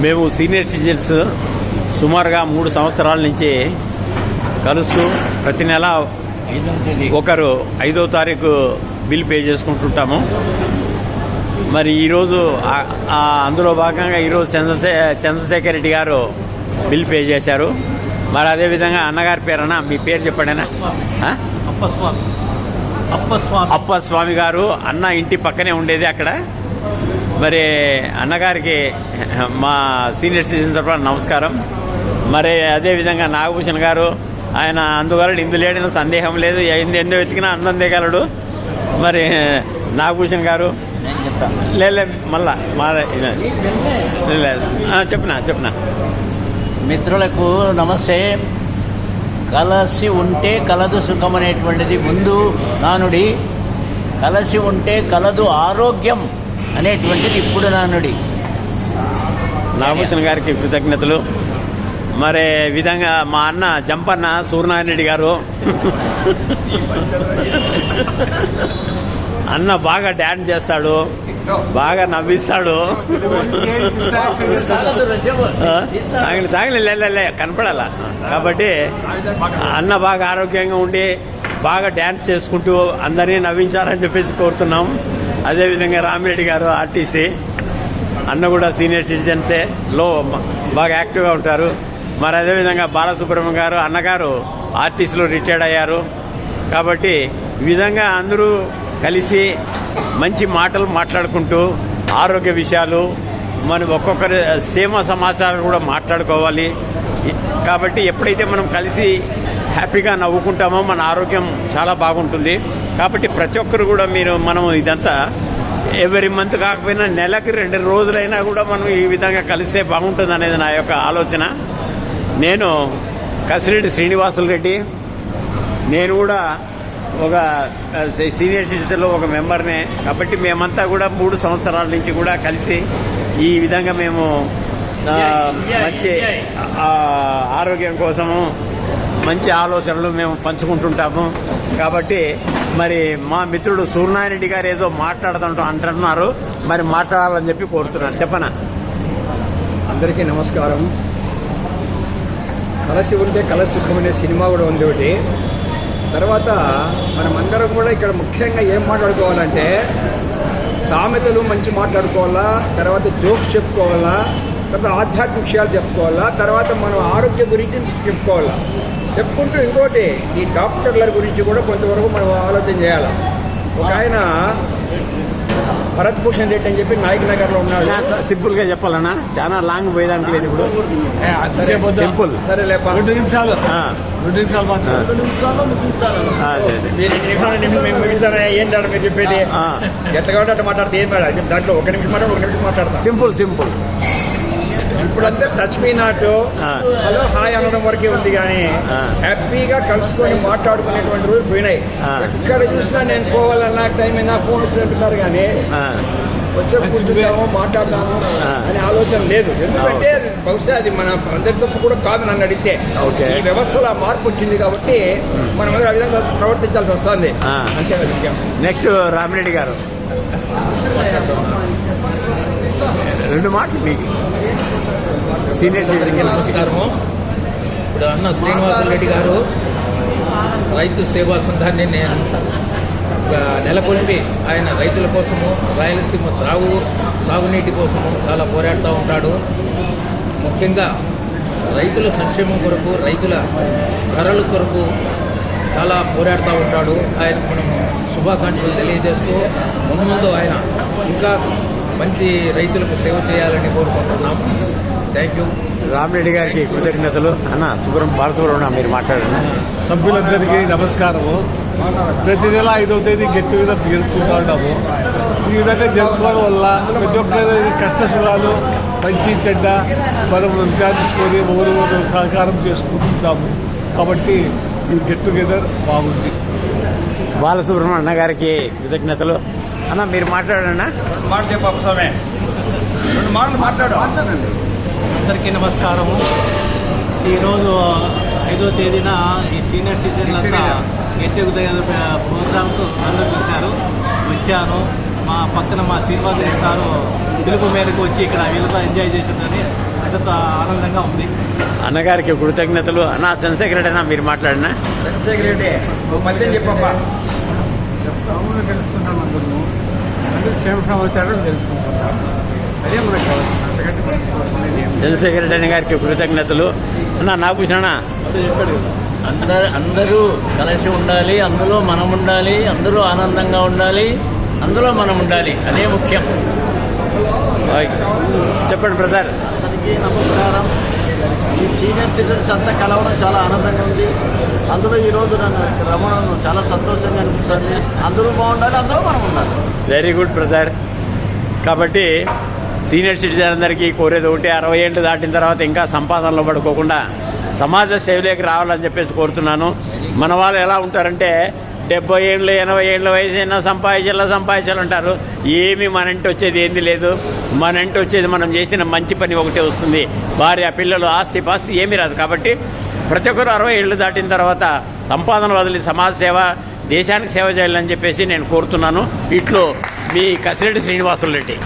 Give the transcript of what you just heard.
మేము senior citizens సుమారుగా 3 సంవత్సరాల నుంచి కలుస్తూ ప్రతి నెల ఒకరు 5వ తారీఖు బిల్ పే చేసుకుంటుంటాము. మరి ఈరోజు అందులో భాగంగా ఈరోజు చంద్రశేఖర్ రెడ్డి గారు బిల్ పే చేశారు. మరి అదేవిధంగా అన్నగారి పేరన్నా, మీ పేరు చెప్పండినా. అప్పస్వామి గారు అన్న ఇంటి పక్కనే ఉండేది అక్కడ. మరి అన్నగారికి మా సీనియర్ సిటిజన్ తరఫున నమస్కారం. మరి అదేవిధంగా నాగభూషణ్ గారు, ఆయన అందువల్ల ఇందులేడిన సందేహం లేదు, ఎందు వెతికినా అందం దిగలడు. మరి నాగభూషణ్ గారు లేదు మళ్ళా చెప్పనా మిత్రులకు నమస్తే. కలసి ఉంటే కలదు సుఖం అనేటువంటిది ముందు నానుడి, కలసి ఉంటే కలదు ఆరోగ్యం అనేటువంటిది ఇప్పుడు నానుడి. నాగభూషణ్ గారికి కృతజ్ఞతలు. మరి విధంగా మా అన్న జంపన్న సూర్యనారాయణ రెడ్డి గారు అన్న బాగా డాన్స్ చేస్తాడు, బాగా నవ్విస్తాడు. తాగలే కనపడాల కాబట్టి అన్న బాగా ఆరోగ్యంగా ఉండి బాగా డ్యాన్స్ చేసుకుంటూ అందరినీ నవ్వించాలని చెప్పేసి కోరుతున్నాం. అదేవిధంగా రామిరెడ్డి గారు ఆర్టీసీ అన్న కూడా సీనియర్ సిటిజన్సే లో బాగా యాక్టివ్గా ఉంటారు. మరి అదేవిధంగా బాలసుబ్రహ్మణ్యం గారు అన్నగారు ఆర్టీసీలో రిటైర్డ్ అయ్యారు. కాబట్టి ఈ విధంగా అందరూ కలిసి మంచి మాటలు మాట్లాడుకుంటూ ఆరోగ్య విషయాలు మనం ఒక్కొక్కరి క్షేమ సమాచారం కూడా మాట్లాడుకోవాలి. కాబట్టి ఎప్పుడైతే మనం కలిసి హ్యాపీగా నవ్వుకుంటామో మన ఆరోగ్యం చాలా బాగుంటుంది. కాబట్టి ప్రతి ఒక్కరు కూడా మనం ఇదంతా ఎవ్రీ మంత్ కాకపోయినా నెలకి 2 రోజులైనా కూడా మనం ఈ విధంగా కలిస్తే బాగుంటుంది అనేది నా యొక్క ఆలోచన. నేను కసిరెడ్డి శ్రీనివాసులు రెడ్డి, నేను కూడా ఒక సీనియర్ సిటిజన్లో ఒక మెంబర్నే. కాబట్టి మేమంతా కూడా 3 సంవత్సరాల నుంచి కూడా కలిసి ఈ విధంగా మేము మంచి ఆరోగ్యం కోసము మంచి ఆలోచనలు మేము పంచుకుంటుంటాము. కాబట్టి మరి మా మిత్రుడు సూర్యనారాయణ రెడ్డి గారు ఏదో అంటున్నారు, మరి మాట్లాడాలని చెప్పి కోరుతున్నాను. చెప్పనా. అందరికీ నమస్కారం. కలసి ఉంటే కలసి సుఖం అనే సినిమా కూడా ఉంది ఒకటి. తర్వాత మనమందరం కూడా ఇక్కడ ముఖ్యంగా ఏం మాట్లాడుకోవాలంటే సామెతలు మంచి మాట్లాడుకోవాలా, తర్వాత జోక్స్ చెప్పుకోవాలా, తర్వాత ఆధ్యాత్మిక విషయాలు చెప్పుకోవాలా, తర్వాత మనం ఆరోగ్యం గురించి చెప్పుకోవాలా. చెప్పుకుంటూ ఇంకోటి ఈ డాక్టర్ల గురించి కూడా కొంతవరకు మనం ఆలోచన చేయాలి. ఒక ఆయన భరత్ భూషణ్ రెడ్డి అని చెప్పి నాయక్ నగర్ లో ఉన్నాడు. సింపుల్ గా చెప్పాలన్నా, చాలా లాంగ్ పోయేదానికి లేదు ఇప్పుడు. సింపుల్ సరేలే, 2 నిమిషాలు ఏం దాడు మీరు చెప్పేది ఎట్లా కాబట్టి అట్లా మాట్లాడితే ఏం మేడం దాంట్లో 1 నిమిషం మాట్లాడతాం. సింపుల్. ఇప్పుడంతా touch me not hello hi అనడం వరకే ఉంది, కానీ హ్యాపీగా కలుసుకొని మాట్లాడుకునేటువంటి రోజులు పోయినాయి. ఎక్కడ చూసినా నేను పోవాలన్నా టైం అయినా ఫోన్ పెట్టుకుంటారు, కానీ వచ్చే కూర్చుంటాము మాట్లాడదాము అనే ఆలోచన లేదు. ఎందుకంటే బహుశా అది మన అందరి తప్పు కూడా కాదు నన్ను అడిగితే. ఈ వ్యవస్థలో మార్పు వచ్చింది కాబట్టి మనం ఆ విధంగా ప్రవర్తించాల్సి వస్తుంది. అంతే. నెక్స్ట్ రామిరెడ్డి గారు 2 మాటలు మీకు. సీనియర్ సిటిజన్కి నమస్కారము. ఇప్పుడు అన్న శ్రీనివాసరెడ్డి గారు రైతు సేవా సంఘాన్ని నెలకొల్పి ఆయన రైతుల కోసము, రాయలసీమ సాగునీటి కోసము చాలా పోరాడుతూ ఉంటాడు. ముఖ్యంగా రైతుల సంక్షేమం కొరకు, రైతుల ధరల కొరకు చాలా పోరాడుతూ ఉంటాడు. ఆయనకు మనము శుభాకాంక్షలు తెలియజేస్తూ ముందు ఆయన ఇంకా మంచి రైతులకు సేవ చేయాలని కోరుకుంటున్నాము. Thank you. రామిరెడ్డి గారికి కృతజ్ఞతలు. అన్న బాలసుబ్రహ్మణ్యం మీరు మాట్లాడండి. సభ్యులందరికీ నమస్కారము. ప్రతి నెల 5వ తేదీ గెట్ టుగెదర్ జరుపుకుంటూ ఉంటాము. ఈ విధంగా జరుపుకోవడం వల్ల ప్రతి ఒక్కరి కష్టసుఖాలు మంచి చెడ్డ మనం విచారించుకొని ఒకరు సహకారం చేసుకుంటుంటాము. కాబట్టి ఈ గెట్ టుగెదర్ బాగుంది. బాలసుబ్రహ్మణ్యం గారికి కృతజ్ఞతలు. అన్న మీరు మాట్లాడండి. 2 మాటలు చెప్పు సమయ 2 మాటలు మాట్లాడండి. అందరికీ నమస్కారము. ఈరోజు 5వ తేదీన ఈ సీనియర్ సిటిజన్లంతా గెట్ టుగెదర్ ప్రోగ్రామ్స్ అందరూ వచ్చాను. మా పక్కన మా శ్రీనివాస్ రెడ్డి సారు పిలుపు మేరకు వచ్చి ఇక్కడ వీళ్ళతో ఎంజాయ్ చేసేదని ఎంతో ఆనందంగా ఉంది. అన్నగారికి కృతజ్ఞతలు. అన్న చంద్రశేఖర్ రెడ్డి అన్న మీరు మాట్లాడినా చంద్రశేఖర్ రెడ్డి ఓ పద్యం చెప్పమ్మా. అవును తెలుసుకున్నాం, అందరూ క్షేమ సమాచారం తెలుసుకుంటున్నాం. అదే మనకు కావాలి. అంతకంటే మనకు కావాల్సింది ఏం లేదు. చంద్రశేఖర్ రెడ్డి అన్న గారికి కృతజ్ఞతలు. అన్న నాగభూషణ అందరూ కలిసి ఉండాలి, అందులో మనం ఉండాలి, అందరూ ఆనందంగా ఉండాలి, అందులో మనం ఉండాలి, అదే ముఖ్యం. చెప్పండి బ్రదర్. అందరికీ నమస్కారం. ఈ సీనియర్ సిటిజన్స్ అంతా కలవడం చాలా ఆనందంగా ఉంది. అందులో ఈరోజు నన్ను ఇక్కడ రమ్మడం చాలా సంతోషంగా అనిపిస్తుంది. అందరూ బాగుండాలి, అందరూ మనం ఉండాలి. Very good brother. కాబట్టి సీనియర్ సిటిజన్ అందరికీ కోరేది ఒకటి, 60 ఏళ్ళు దాటిన తర్వాత ఇంకా సంపాదనలో పడుకోకుండా సమాజ సేవలోకి రావాలని చెప్పేసి కోరుతున్నాను. మన వాళ్ళు ఎలా ఉంటారంటే 70 ఏళ్ళు 80 ఏళ్ళ వయసు అయినా సంపాదించాలంటారు. ఏమి మన ఇంటి వచ్చేది ఏంది లేదు. మన ఇంటి వచ్చేది మనం చేసిన మంచి పని ఒకటే వస్తుంది. భార్య పిల్లలు ఆస్తి పాస్తి ఏమీ రాదు. కాబట్టి ప్రతి ఒక్కరు 60 ఏళ్ళు దాటిన తర్వాత సంపాదన వదిలి సమాజ సేవ, దేశానికి సేవ చేయాలని చెప్పేసి నేను కోరుతున్నాను. ఇట్లో మీ కసిరెడ్డి శ్రీనివాసులు రెడ్డి.